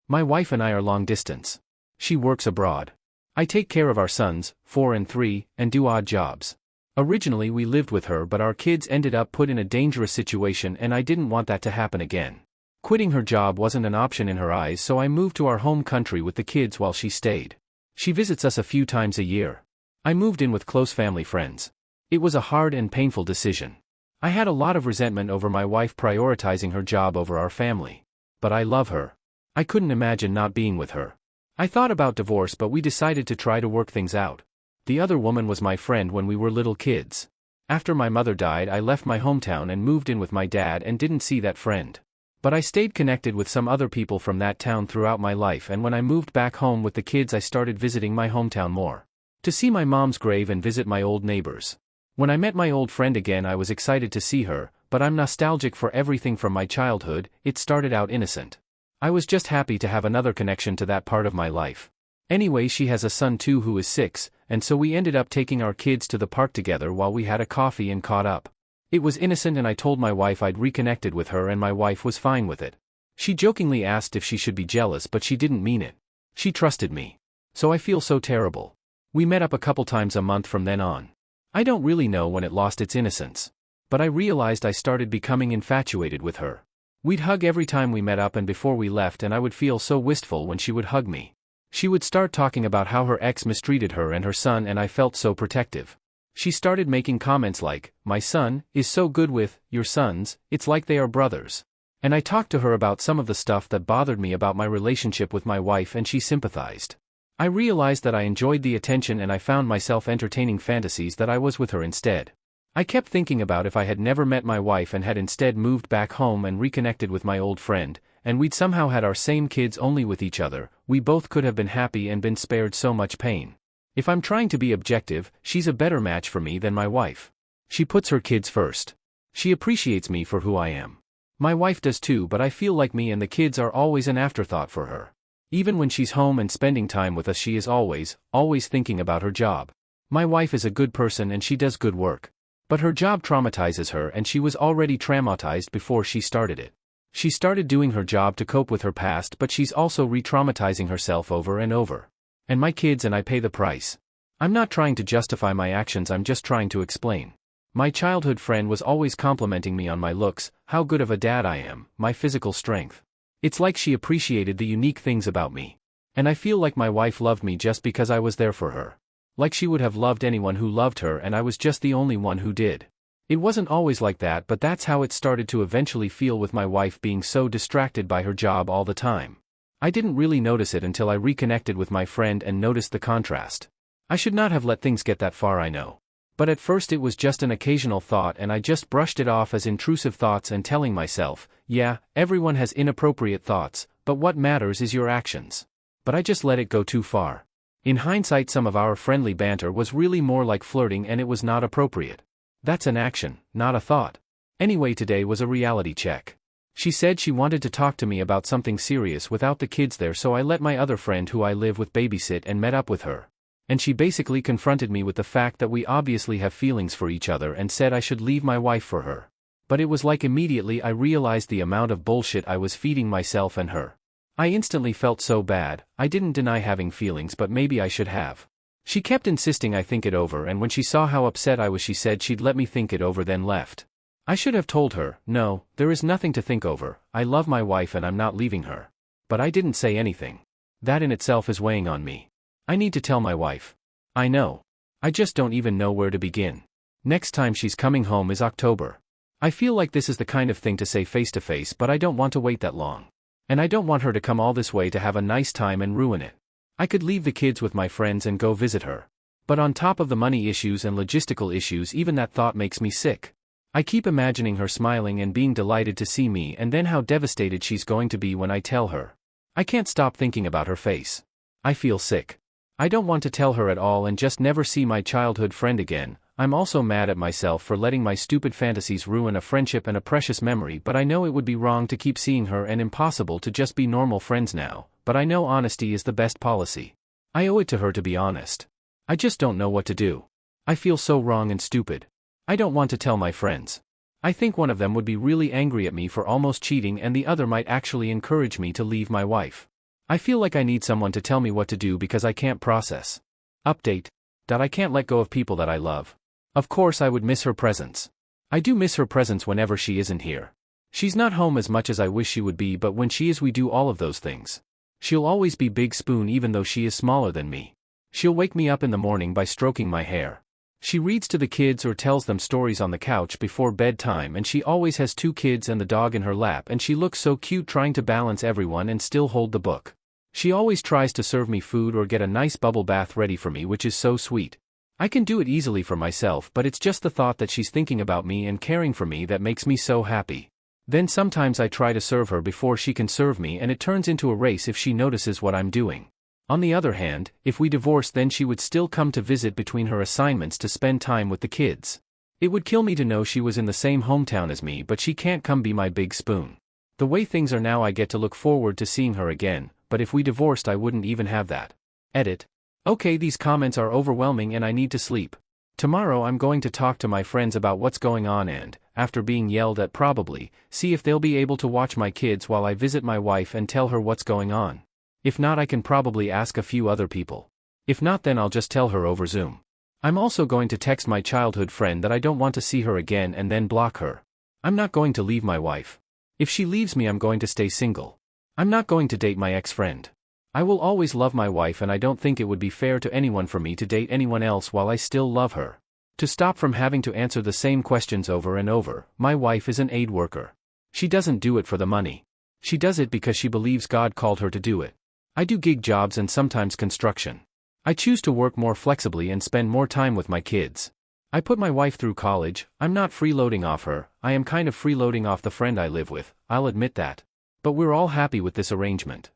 My wife and I are long distance. She works abroad. I take care of our sons, 4 and 3, and do odd jobs. Originally we lived with her, but our kids ended up put in a dangerous situation and I didn't want that to happen again. Quitting her job wasn't an option in her eyes, so I moved to our home country with the kids while she stayed. She visits us a few times a year. I moved in with close family friends. It was a hard and painful decision. I had a lot of resentment over my wife prioritizing her job over our family. But I love her. I couldn't imagine not being with her. I thought about divorce, but we decided to try to work things out. The other woman was my friend when we were little kids. After my mother died, I left my hometown and moved in with my dad and didn't see that friend. But I stayed connected with some other people from that town throughout my life, and when I moved back home with the kids I started visiting my hometown more. To see my mom's grave and visit my old neighbors. When I met my old friend again, I was excited to see her, but I'm nostalgic for everything from my childhood. It started out innocent. I was just happy to have another connection to that part of my life. Anyway, she has a son too who is 6, and so we ended up taking our kids to the park together while we had a coffee and caught up. It was innocent and I told my wife I'd reconnected with her and my wife was fine with it. She jokingly asked if she should be jealous, but she didn't mean it. She trusted me. So I feel so terrible. We met up a couple times a month from then on. I don't really know when it lost its innocence. But I realized I started becoming infatuated with her. We'd hug every time we met up and before we left, and I would feel so wistful when she would hug me. She would start talking about how her ex mistreated her and her son, and I felt so protective. She started making comments like, "My son is so good with your sons, it's like they are brothers." And I talked to her about some of the stuff that bothered me about my relationship with my wife, and she sympathized. I realized that I enjoyed the attention and I found myself entertaining fantasies that I was with her instead. I kept thinking about if I had never met my wife and had instead moved back home and reconnected with my old friend, and we'd somehow had our same kids only with each other, we both could have been happy and been spared so much pain. If I'm trying to be objective, she's a better match for me than my wife. She puts her kids first. She appreciates me for who I am. My wife does too, but I feel like me and the kids are always an afterthought for her. Even when she's home and spending time with us, she is always thinking about her job. My wife is a good person and she does good work. But her job traumatizes her, and she was already traumatized before she started it. She started doing her job to cope with her past, but she's also re-traumatizing herself over and over. And my kids and I pay the price. I'm not trying to justify my actions, I'm just trying to explain. My childhood friend was always complimenting me on my looks, how good of a dad I am, my physical strength. It's like she appreciated the unique things about me. And I feel like my wife loved me just because I was there for her. Like she would have loved anyone who loved her, and I was just the only one who did. It wasn't always like that, but that's how it started to eventually feel with my wife being so distracted by her job all the time. I didn't really notice it until I reconnected with my friend and noticed the contrast. I should not have let things get that far, I know. But at first it was just an occasional thought and I just brushed it off as intrusive thoughts and telling myself, yeah, everyone has inappropriate thoughts, but what matters is your actions. But I just let it go too far. In hindsight, some of our friendly banter was really more like flirting and it was not appropriate. That's an action, not a thought. Anyway, today was a reality check. She said she wanted to talk to me about something serious without the kids there, so I let my other friend who I live with babysit and met up with her. And she basically confronted me with the fact that we obviously have feelings for each other and said I should leave my wife for her. But it was like immediately I realized the amount of bullshit I was feeding myself and her. I instantly felt so bad. I didn't deny having feelings, but maybe I should have. She kept insisting I think it over, and when she saw how upset I was, she said she'd let me think it over, then left. I should have told her, no, there is nothing to think over, I love my wife and I'm not leaving her. But I didn't say anything. That in itself is weighing on me. I need to tell my wife. I know. I just don't even know where to begin. Next time she's coming home is October. I feel like this is the kind of thing to say face to face, but I don't want to wait that long. And I don't want her to come all this way to have a nice time and ruin it. I could leave the kids with my friends and go visit her. But on top of the money issues and logistical issues, even that thought makes me sick. I keep imagining her smiling and being delighted to see me, and then how devastated she's going to be when I tell her. I can't stop thinking about her face. I feel sick. I don't want to tell her at all and just never see my childhood friend again. I'm also mad at myself for letting my stupid fantasies ruin a friendship and a precious memory, but I know it would be wrong to keep seeing her and impossible to just be normal friends now, but I know honesty is the best policy. I owe it to her to be honest. I just don't know what to do. I feel so wrong and stupid. I don't want to tell my friends. I think one of them would be really angry at me for almost cheating and the other might actually encourage me to leave my wife. I feel like I need someone to tell me what to do because I can't process. Update. I can't let go of people that I love. Of course I would miss her presence. I do miss her presence whenever she isn't here. She's not home as much as I wish she would be, but when she is we do all of those things. She'll always be Big Spoon even though she is smaller than me. She'll wake me up in the morning by stroking my hair. She reads to the kids or tells them stories on the couch before bedtime, and she always has 2 kids and the dog in her lap, and she looks so cute trying to balance everyone and still hold the book. She always tries to serve me food or get a nice bubble bath ready for me, which is so sweet. I can do it easily for myself, but it's just the thought that she's thinking about me and caring for me that makes me so happy. Then sometimes I try to serve her before she can serve me, and it turns into a race if she notices what I'm doing. On the other hand, if we divorce, then she would still come to visit between her assignments to spend time with the kids. It would kill me to know she was in the same hometown as me, but she can't come be my Big Spoon. The way things are now, I get to look forward to seeing her again, but if we divorced I wouldn't even have that. Edit. Okay, these comments are overwhelming and I need to sleep. Tomorrow I'm going to talk to my friends about what's going on and, after being yelled at probably, see if they'll be able to watch my kids while I visit my wife and tell her what's going on. If not, I can probably ask a few other people. If not, then I'll just tell her over Zoom. I'm also going to text my childhood friend that I don't want to see her again and then block her. I'm not going to leave my wife. If she leaves me, I'm going to stay single. I'm not going to date my ex-friend. I will always love my wife, and I don't think it would be fair to anyone for me to date anyone else while I still love her. To stop from having to answer the same questions over and over, my wife is an aid worker. She doesn't do it for the money. She does it because she believes God called her to do it. I do gig jobs and sometimes construction. I choose to work more flexibly and spend more time with my kids. I put my wife through college. I'm not freeloading off her, I am kind of freeloading off the friend I live with, I'll admit that. But we're all happy with this arrangement.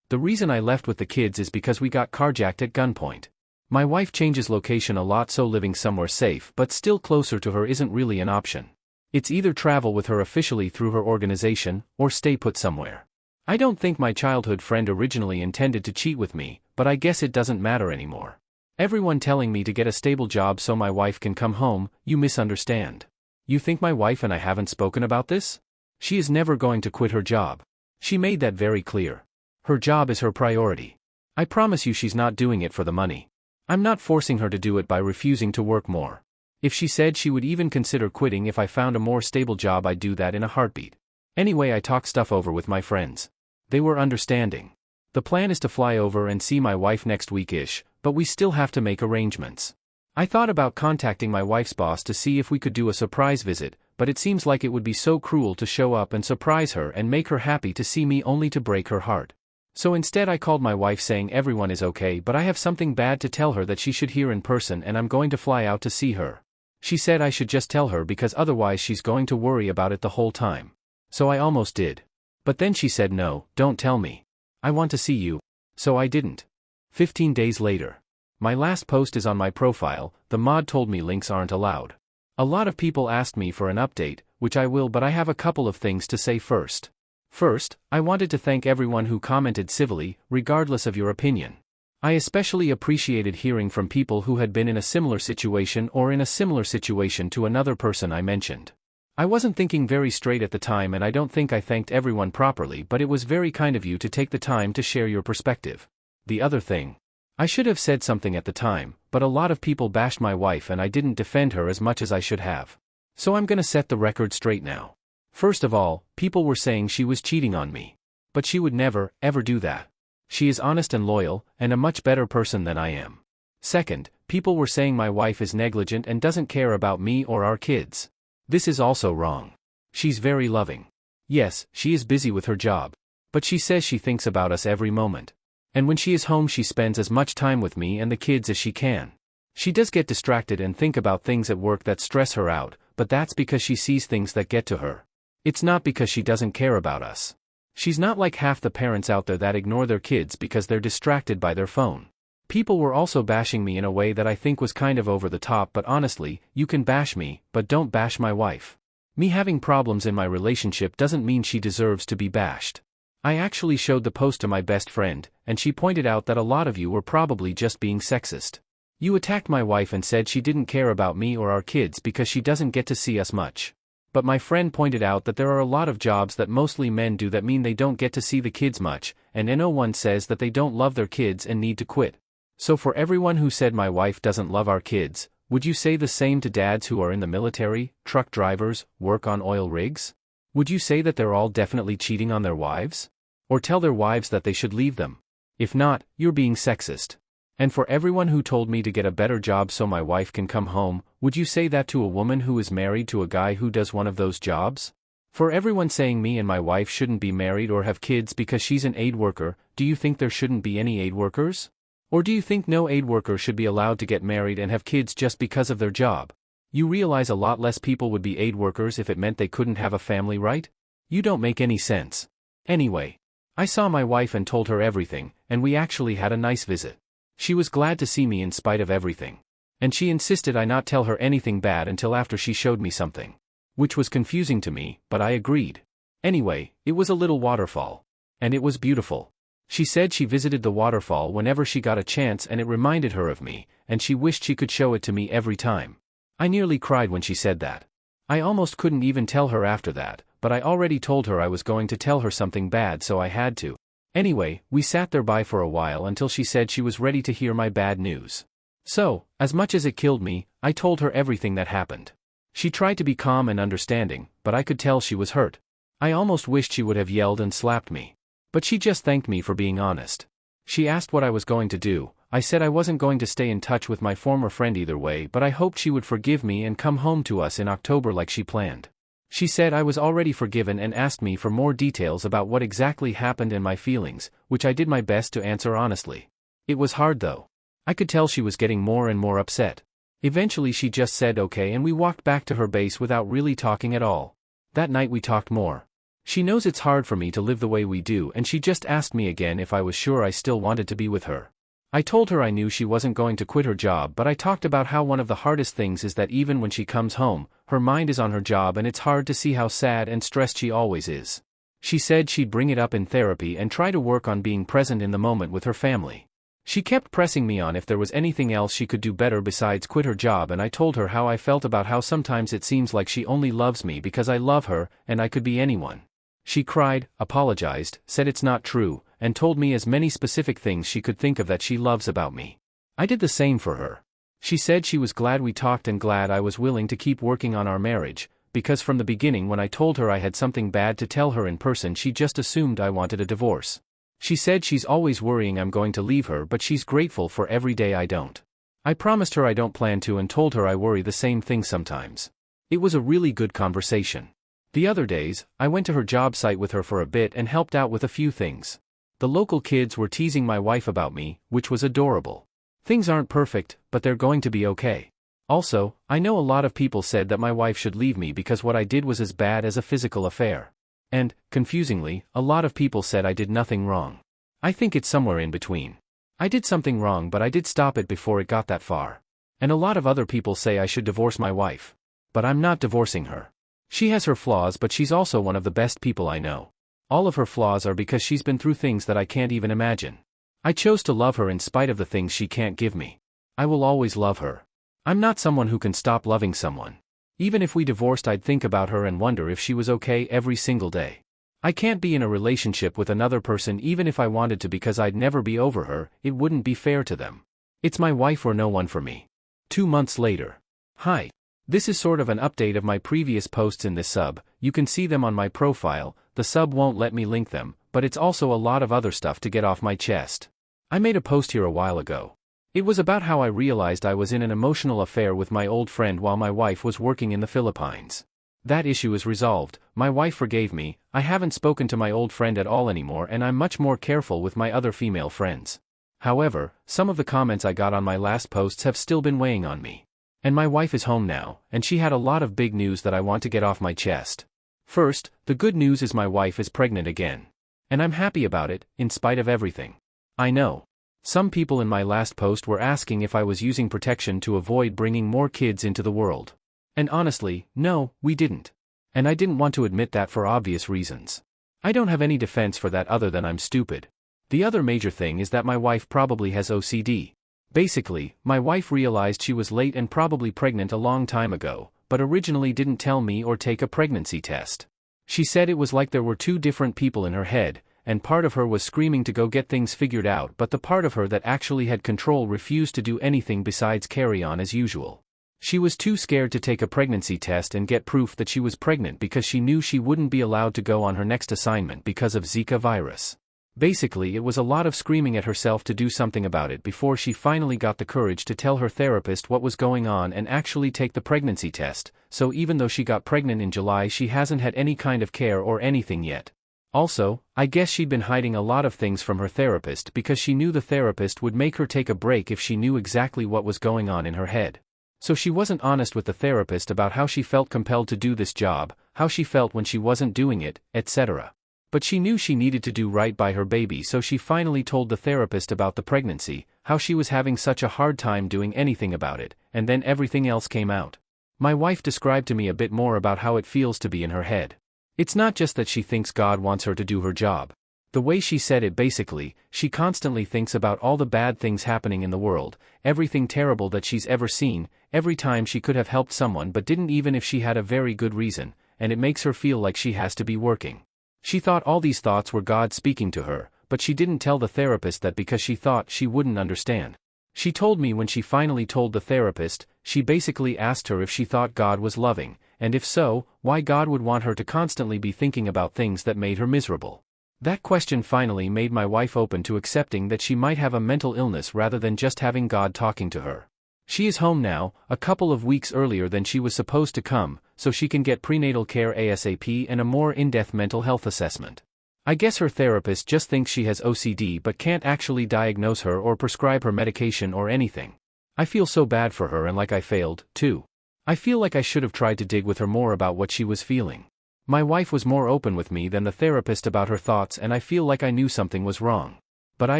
The reason I left with the kids is because we got carjacked at gunpoint. My wife changes location a lot, so living somewhere safe but still closer to her isn't really an option. It's either travel with her officially through her organization, or stay put somewhere. I don't think my childhood friend originally intended to cheat with me, but I guess it doesn't matter anymore. Everyone telling me to get a stable job so my wife can come home. You misunderstand. You think my wife and I haven't spoken about this? She is never going to quit her job. She made that very clear. Her job is her priority. I promise you she's not doing it for the money. I'm not forcing her to do it by refusing to work more. If she said she would even consider quitting if I found a more stable job, I'd do that in a heartbeat. Anyway, I talked stuff over with my friends. They were understanding. The plan is to fly over and see my wife next week-ish, but we still have to make arrangements. I thought about contacting my wife's boss to see if we could do a surprise visit, but it seems like it would be so cruel to show up and surprise her and make her happy to see me only to break her heart. So instead I called my wife saying everyone is okay, but I have something bad to tell her that she should hear in person, and I'm going to fly out to see her. She said I should just tell her because otherwise she's going to worry about it the whole time. So I almost did. But then she said no, don't tell me. I want to see you. So I didn't. 15 days later. My last post is on my profile. The mod told me links aren't allowed. A lot of people asked me for an update, which I will, but I have a couple of things to say first. First, I wanted to thank everyone who commented civilly, regardless of your opinion. I especially appreciated hearing from people who had been in a similar situation or in a similar situation to another person I mentioned. I wasn't thinking very straight at the time, and I don't think I thanked everyone properly, but it was very kind of you to take the time to share your perspective. The other thing. I should have said something at the time, but a lot of people bashed my wife and I didn't defend her as much as I should have. So I'm gonna set the record straight now. First of all, people were saying she was cheating on me. But she would never, ever do that. She is honest and loyal, and a much better person than I am. Second, people were saying my wife is negligent and doesn't care about me or our kids. This is also wrong. She's very loving. Yes, she is busy with her job. But she says she thinks about us every moment. And when she is home, she spends as much time with me and the kids as she can. She does get distracted and think about things at work that stress her out, but that's because she sees things that get to her. It's not because she doesn't care about us. She's not like half the parents out there that ignore their kids because they're distracted by their phone. People were also bashing me in a way that I think was kind of over the top, but honestly, you can bash me, but don't bash my wife. Me having problems in my relationship doesn't mean she deserves to be bashed. I actually showed the post to my best friend, and she pointed out that a lot of you were probably just being sexist. You attacked my wife and said she didn't care about me or our kids because she doesn't get to see us much. But my friend pointed out that there are a lot of jobs that mostly men do that mean they don't get to see the kids much, and no one says that they don't love their kids and need to quit. So for everyone who said my wife doesn't love our kids, would you say the same to dads who are in the military, truck drivers, work on oil rigs? Would you say that they're all definitely cheating on their wives? Or tell their wives that they should leave them? If not, you're being sexist. And for everyone who told me to get a better job so my wife can come home, would you say that to a woman who is married to a guy who does one of those jobs? For everyone saying me and my wife shouldn't be married or have kids because she's an aid worker, do you think there shouldn't be any aid workers? Or do you think no aid worker should be allowed to get married and have kids just because of their job? You realize a lot less people would be aid workers if it meant they couldn't have a family, right? You don't make any sense. Anyway, I saw my wife and told her everything, and we actually had a nice visit. She was glad to see me in spite of everything. And she insisted I not tell her anything bad until after she showed me something. Which was confusing to me, but I agreed. Anyway, it was a little waterfall. And it was beautiful. She said she visited the waterfall whenever she got a chance and it reminded her of me, and she wished she could show it to me every time. I nearly cried when she said that. I almost couldn't even tell her after that, but I already told her I was going to tell her something bad, so I had to. Anyway, we sat there by for a while until she said she was ready to hear my bad news. So, as much as it killed me, I told her everything that happened. She tried to be calm and understanding, but I could tell she was hurt. I almost wished she would have yelled and slapped me. But she just thanked me for being honest. She asked what I was going to do. I said I wasn't going to stay in touch with my former friend either way, but I hoped she would forgive me and come home to us in October like she planned. She said I was already forgiven and asked me for more details about what exactly happened and my feelings, which I did my best to answer honestly. It was hard though. I could tell she was getting more and more upset. Eventually she just said okay and we walked back to her base without really talking at all. That night we talked more. She knows it's hard for me to live the way we do and she just asked me again if I was sure I still wanted to be with her. I told her I knew she wasn't going to quit her job, but I talked about how one of the hardest things is that even when she comes home, her mind is on her job and it's hard to see how sad and stressed she always is. She said she'd bring it up in therapy and try to work on being present in the moment with her family. She kept pressing me on if there was anything else she could do better besides quit her job, and I told her how I felt about how sometimes it seems like she only loves me because I love her and I could be anyone. She cried, apologized, said it's not true, and told me as many specific things she could think of that she loves about me. I did the same for her. She said she was glad we talked and glad I was willing to keep working on our marriage, because from the beginning when I told her I had something bad to tell her in person she just assumed I wanted a divorce. She said she's always worrying I'm going to leave her, but she's grateful for every day I don't. I promised her I don't plan to and told her I worry the same thing sometimes. It was a really good conversation. The other days, I went to her job site with her for a bit and helped out with a few things. The local kids were teasing my wife about me, which was adorable. Things aren't perfect, but they're going to be okay. Also, I know a lot of people said that my wife should leave me because what I did was as bad as a physical affair. And, confusingly, a lot of people said I did nothing wrong. I think it's somewhere in between. I did something wrong, but I did stop it before it got that far. And a lot of other people say I should divorce my wife. But I'm not divorcing her. She has her flaws, but she's also one of the best people I know. All of her flaws are because she's been through things that I can't even imagine. I chose to love her in spite of the things she can't give me. I will always love her. I'm not someone who can stop loving someone. Even if we divorced, I'd think about her and wonder if she was okay every single day. I can't be in a relationship with another person even if I wanted to because I'd never be over her. It wouldn't be fair to them. It's my wife or no one for me. 2 months later. Hi. This is sort of an update of my previous posts in this sub. You can see them on my profile. The sub won't let me link them, but it's also a lot of other stuff to get off my chest. I made a post here a while ago. It was about how I realized I was in an emotional affair with my old friend while my wife was working in the Philippines. That issue is resolved. My wife forgave me. I haven't spoken to my old friend at all anymore, and I'm much more careful with my other female friends. However, some of the comments I got on my last posts have still been weighing on me. And my wife is home now, and she had a lot of big news that I want to get off my chest. First, the good news is my wife is pregnant again. And I'm happy about it, in spite of everything. I know. Some people in my last post were asking if I was using protection to avoid bringing more kids into the world. And honestly, no, we didn't. And I didn't want to admit that for obvious reasons. I don't have any defense for that other than I'm stupid. The other major thing is that my wife probably has OCD. Basically, my wife realized she was late and probably pregnant a long time ago, but originally didn't tell me or take a pregnancy test. She said it was like there were two different people in her head, and part of her was screaming to go get things figured out, but the part of her that actually had control refused to do anything besides carry on as usual. She was too scared to take a pregnancy test and get proof that she was pregnant because she knew she wouldn't be allowed to go on her next assignment because of Zika virus. Basically, it was a lot of screaming at herself to do something about it before she finally got the courage to tell her therapist what was going on and actually take the pregnancy test, so even though she got pregnant in July, she hasn't had any kind of care or anything yet. Also, I guess she'd been hiding a lot of things from her therapist because she knew the therapist would make her take a break if she knew exactly what was going on in her head. So she wasn't honest with the therapist about how she felt compelled to do this job, how she felt when she wasn't doing it, etc. But she knew she needed to do right by her baby, so she finally told the therapist about the pregnancy, how she was having such a hard time doing anything about it, and then everything else came out. My wife described to me a bit more about how it feels to be in her head. It's not just that she thinks God wants her to do her job. The way she said it, basically, she constantly thinks about all the bad things happening in the world, everything terrible that she's ever seen, every time she could have helped someone but didn't even if she had a very good reason, and it makes her feel like she has to be working. She thought all these thoughts were God speaking to her, but she didn't tell the therapist that because she thought she wouldn't understand. She told me when she finally told the therapist, she basically asked her if she thought God was loving, and if so, why God would want her to constantly be thinking about things that made her miserable. That question finally made my wife open to accepting that she might have a mental illness rather than just having God talking to her. She is home now, a couple of weeks earlier than she was supposed to come, so she can get prenatal care ASAP and a more in-depth mental health assessment. I guess her therapist just thinks she has OCD but can't actually diagnose her or prescribe her medication or anything. I feel so bad for her and like I failed, too. I feel like I should have tried to dig with her more about what she was feeling. My wife was more open with me than the therapist about her thoughts, and I feel like I knew something was wrong. But I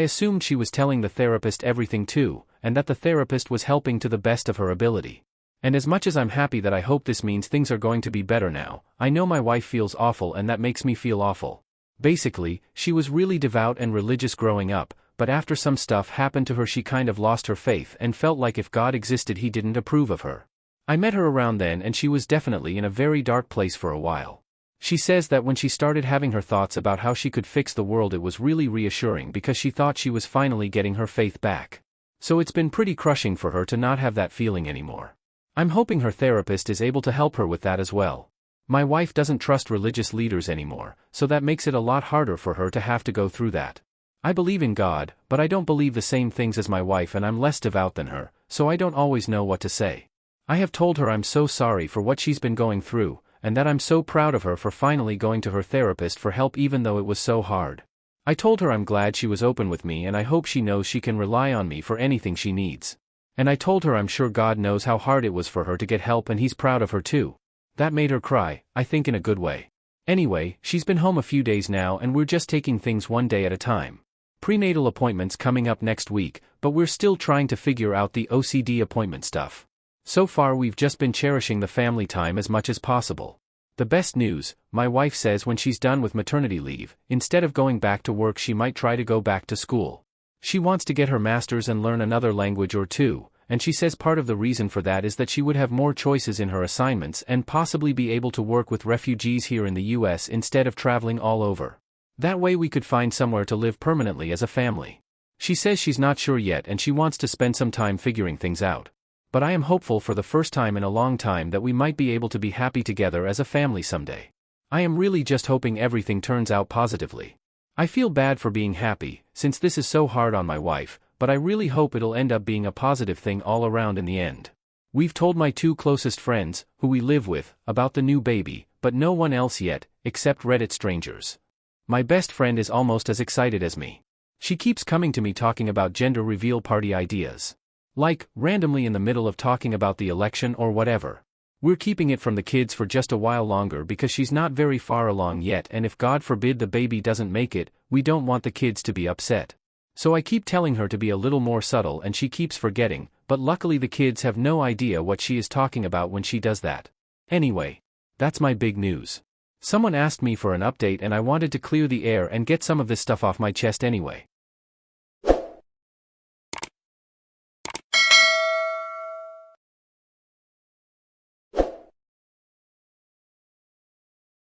assumed she was telling the therapist everything too, and that the therapist was helping to the best of her ability. And as much as I'm happy that I hope this means things are going to be better now, I know my wife feels awful and that makes me feel awful. Basically, she was really devout and religious growing up, but after some stuff happened to her she kind of lost her faith and felt like if God existed he didn't approve of her. I met her around then and she was definitely in a very dark place for a while. She says that when she started having her thoughts about how she could fix the world it was really reassuring because she thought she was finally getting her faith back. So it's been pretty crushing for her to not have that feeling anymore. I'm hoping her therapist is able to help her with that as well. My wife doesn't trust religious leaders anymore, so that makes it a lot harder for her to have to go through that. I believe in God, but I don't believe the same things as my wife and I'm less devout than her, so I don't always know what to say. I have told her I'm so sorry for what she's been going through, and that I'm so proud of her for finally going to her therapist for help even though it was so hard. I told her I'm glad she was open with me and I hope she knows she can rely on me for anything she needs. And I told her I'm sure God knows how hard it was for her to get help and he's proud of her too. That made her cry, I think in a good way. Anyway, she's been home a few days now and we're just taking things one day at a time. Prenatal appointments coming up next week, but we're still trying to figure out the OCD appointment stuff. So far we've just been cherishing the family time as much as possible. The best news, my wife says when she's done with maternity leave, instead of going back to work she might try to go back to school. She wants to get her master's and learn another language or two, and she says part of the reason for that is that she would have more choices in her assignments and possibly be able to work with refugees here in the US instead of traveling all over. That way we could find somewhere to live permanently as a family. She says she's not sure yet and she wants to spend some time figuring things out. But I am hopeful for the first time in a long time that we might be able to be happy together as a family someday. I am really just hoping everything turns out positively. I feel bad for being happy, since this is so hard on my wife, but I really hope it'll end up being a positive thing all around in the end. We've told my two closest friends, who we live with, about the new baby, but no one else yet, except Reddit strangers. My best friend is almost as excited as me. She keeps coming to me talking about gender reveal party ideas. Like, randomly in the middle of talking about the election or whatever. We're keeping it from the kids for just a while longer because she's not very far along yet and if God forbid the baby doesn't make it, we don't want the kids to be upset. So I keep telling her to be a little more subtle and she keeps forgetting, but luckily the kids have no idea what she is talking about when she does that. Anyway, that's my big news. Someone asked me for an update and I wanted to clear the air and get some of this stuff off my chest anyway.